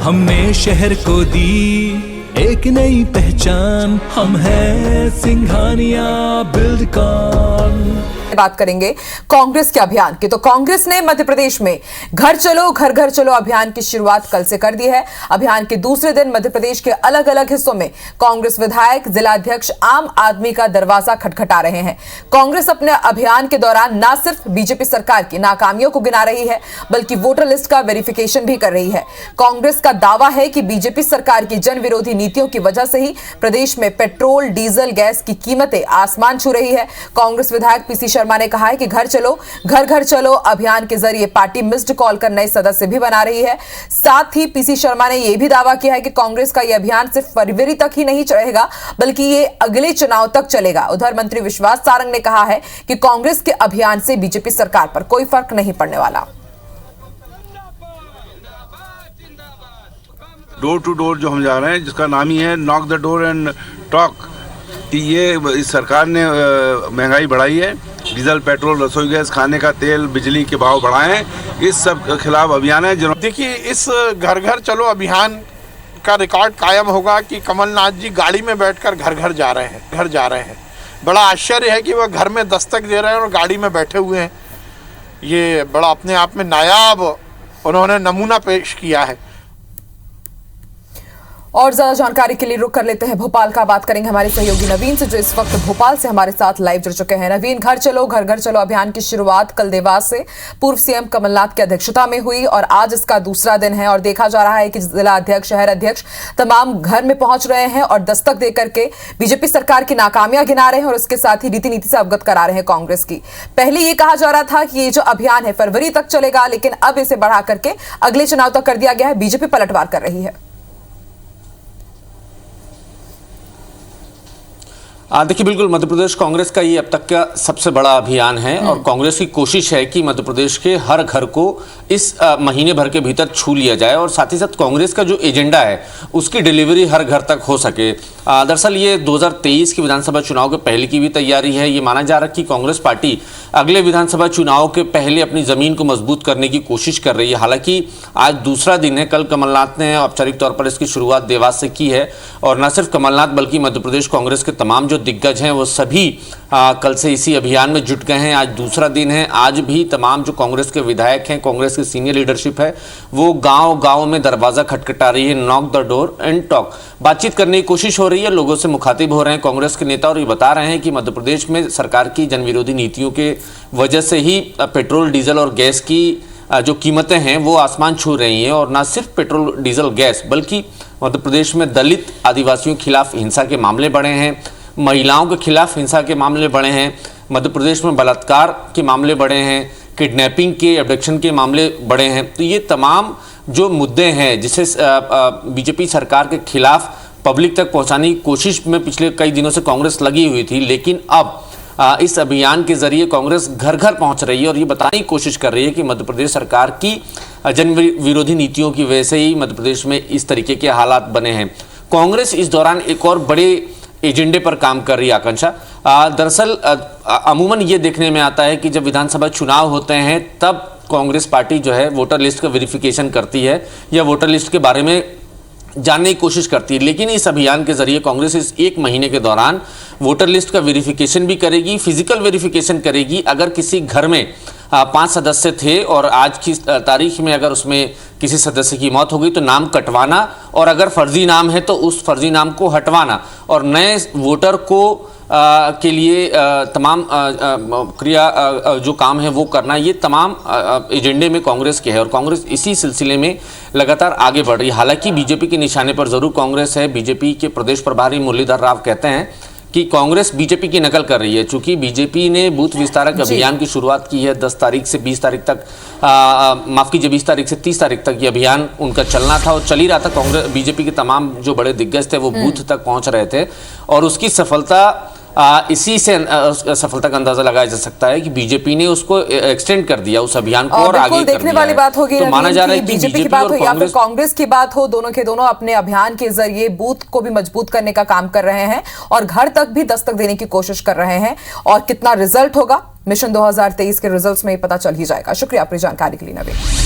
हमने शहर को दी एक नई पहचान, हम हैं सिंघानिया बिल्डकॉन। बात करेंगे कांग्रेस के अभियान की। तो कांग्रेस ने मध्य प्रदेश में घर चलो घर घर चलो अभियान की शुरुआत कल से कर दी है। अभियान के दूसरे दिन मध्य प्रदेश के अलग अलग हिस्सों में कांग्रेस विधायक, जिलाध्यक्ष आम आदमी का दरवाजा खटखटा रहे हैं। कांग्रेस अपने अभियान के दौरान न सिर्फ बीजेपी सरकार की नाकामियों को गिना रही है, बल्कि वोटर लिस्ट का वेरिफिकेशन भी कर रही है। कांग्रेस का दावा है कि बीजेपी सरकार की जन विरोधी नीतियों की वजह से ही प्रदेश में पेट्रोल, डीजल, गैस की कीमतें आसमान छू रही है। कांग्रेस विधायक पीसी शर्मा ने कहा है कि घर घर चलो अभियान के जरिए पार्टी मिस्ड कॉल कर नए सदस्य भी बना रही है। साथ ही पीसी शर्मा ने यह भी दावा किया है कि कांग्रेस का यह अभियान सिर्फ फरवरी तक ही नहीं रहेगा, बल्कि ये अगले चुनाव तक चलेगा। उधर मंत्री विश्वास सारंग ने कहा है कि कांग्रेस के अभियान से बीजेपी सरकार पर कोई फर्क नहीं पड़ने वाला। डोर टू डोर जो हम जा रहे हैं, जिसका नाम ही है knock the door and talk, ये इस सरकार ने महंगाई बढ़ाई है, डीजल, पेट्रोल, रसोई गैस, खाने का तेल, बिजली के भाव बढ़ाए हैं। इस सब के खिलाफ अभियान है। देखिए, इस घर घर चलो अभियान का रिकॉर्ड कायम होगा कि कमलनाथ जी गाड़ी में बैठकर घर घर जा रहे हैं। बड़ा आश्चर्य है कि वह घर में दस्तक दे रहे हैं और गाड़ी में बैठे हुए हैं। ये बड़ा अपने आप में नायाब उन्होंने नमूना पेश किया है। और ज्यादा जानकारी के लिए रुक कर लेते हैं भोपाल का। बात करेंगे हमारे सहयोगी नवीन से, जो इस वक्त भोपाल से हमारे साथ लाइव जुड़ चुके हैं। नवीन, घर घर चलो अभियान की शुरुआत कल देवास से पूर्व सीएम कमलनाथ की अध्यक्षता में हुई और आज इसका दूसरा दिन है और देखा जा रहा है कि जिला अध्यक्ष, शहर अध्यक्ष तमाम घर में पहुंच रहे हैं और दस्तक देकर के बीजेपी सरकार की नाकामियां गिना रहे हैं और उसके साथ ही रीति नीति से अवगत करा रहे हैं कांग्रेस की। पहले ये कहा जा रहा था कि ये जो अभियान है फरवरी तक चलेगा, लेकिन अब इसे बढ़ा करके अगले चुनाव तक कर दिया गया है। बीजेपी पलटवार कर रही है। देखिए, बिल्कुल मध्य प्रदेश कांग्रेस का ये अब तक का सबसे बड़ा अभियान है और कांग्रेस की कोशिश है कि मध्य प्रदेश के हर घर को इस महीने भर के भीतर छू लिया जाए और साथ ही साथ कांग्रेस का जो एजेंडा है उसकी डिलीवरी हर घर तक हो सके। दरअसल ये 2023 की विधानसभा चुनाव के पहले की भी तैयारी है। ये माना जा रहा है कि कांग्रेस पार्टी अगले विधानसभा चुनाव के पहले अपनी जमीन को मजबूत करने की कोशिश कर रही है। हालांकि आज दूसरा दिन है। कल कमलनाथ ने औपचारिक तौर पर इसकी शुरुआत देवास से की है और न सिर्फ कमलनाथ बल्कि मध्य प्रदेश कांग्रेस के तमाम जो दिग्गज हैं वो सभी कल से इसी अभियान में जुट गए हैं। आज दूसरा दिन है। आज भी तमाम जो कांग्रेस के विधायक हैं, कांग्रेस की सीनियर लीडरशिप है, वो गांव-गांव में दरवाजा खटखटा रही है। Knock the door and talk, बातचीत करने की कोशिश हो रही है। लोगों से मुखातिब हो रहे हैं कांग्रेस के नेता और ये बता रहे हैं कि मध्य प्रदेश में सरकार की जनविरोधी नीतियों के वजह से ही पेट्रोल, डीजल और गैस की जो कीमतें हैं वो आसमान छू रही हैं। और ना सिर्फ पेट्रोल, डीजल, गैस बल्कि मध्य प्रदेश में दलित, आदिवासियों के खिलाफ हिंसा के मामले बढ़े हैं, महिलाओं के खिलाफ हिंसा के मामले बढ़े हैं, मध्य प्रदेश में बलात्कार के मामले बढ़े हैं, किडनैपिंग के, एब्डक्शन के मामले बढ़े हैं। तो ये तमाम जो मुद्दे हैं जिसे बीजेपी सरकार के खिलाफ पब्लिक तक पहुंचाने की कोशिश में पिछले कई दिनों से कांग्रेस लगी हुई थी, लेकिन अब इस अभियान के जरिए कांग्रेस घर घर पहुंच रही है और ये बताने की कोशिश कर रही है कि मध्य प्रदेश सरकार की जन विरोधी नीतियों की वजह से ही मध्य प्रदेश में इस तरीके के हालात बने हैं। कांग्रेस इस दौरान एक और बड़े एजेंडे पर काम कर रही है। आकांक्षा, दरअसल अमूमन ये देखने में आता है कि जब विधानसभा चुनाव होते हैं तब कांग्रेस पार्टी जो है वोटर लिस्ट का वेरिफिकेशन करती है या वोटर लिस्ट के बारे में जानने की कोशिश करती है, लेकिन इस अभियान के जरिए कांग्रेस इस एक महीने के दौरान वोटर लिस्ट का वेरिफिकेशन भी करेगी, फिजिकल वेरिफिकेशन करेगी। अगर किसी घर में 5 सदस्य थे और आज की तारीख में अगर उसमें किसी सदस्य की मौत हो गई तो नाम कटवाना, और अगर फर्जी नाम है तो उस फर्जी नाम को हटवाना और नए वोटर को के लिए तमाम क्रिया जो काम है वो करना, ये तमाम एजेंडे में कांग्रेस के है और कांग्रेस इसी सिलसिले में लगातार आगे बढ़ रही है। हालांकि बीजेपी के निशाने पर जरूर कांग्रेस है। बीजेपी के प्रदेश प्रभारी मुरलीधर राव कहते हैं कि कांग्रेस बीजेपी की नकल कर रही है। चूंकि बीजेपी ने बूथ विस्तारक अभियान की शुरुआत की है 10 तारीख से 20 तारीख तक, माफ कीजिए 20 तारीख से 30 तारीख तक ये अभियान उनका चलना था और चल ही रहा था। कांग्रेस बीजेपी के तमाम जो बड़े दिग्गज थे वो बूथ तक पहुंच रहे थे और उसकी सफलता इसी से सफलता का अंदाजा लगाया जा सकता है कि बीजेपी ने उसको एक्सटेंड कर दिया उस अभियान को और आगे देखने वाली बात होगी। तो माना जा रहा है कि बीजेपी की बात हो या फिर कांग्रेस की बात हो, दोनों के दोनों अपने अभियान के जरिए बूथ को भी मजबूत करने का काम कर रहे हैं और घर तक भी दस्तक देने की कोशिश कर रहे हैं। और कितना रिजल्ट होगा मिशन 2023 के रिजल्ट्स में पता चल ही जाएगा। शुक्रिया अपनी जानकारी के लिए नवीन।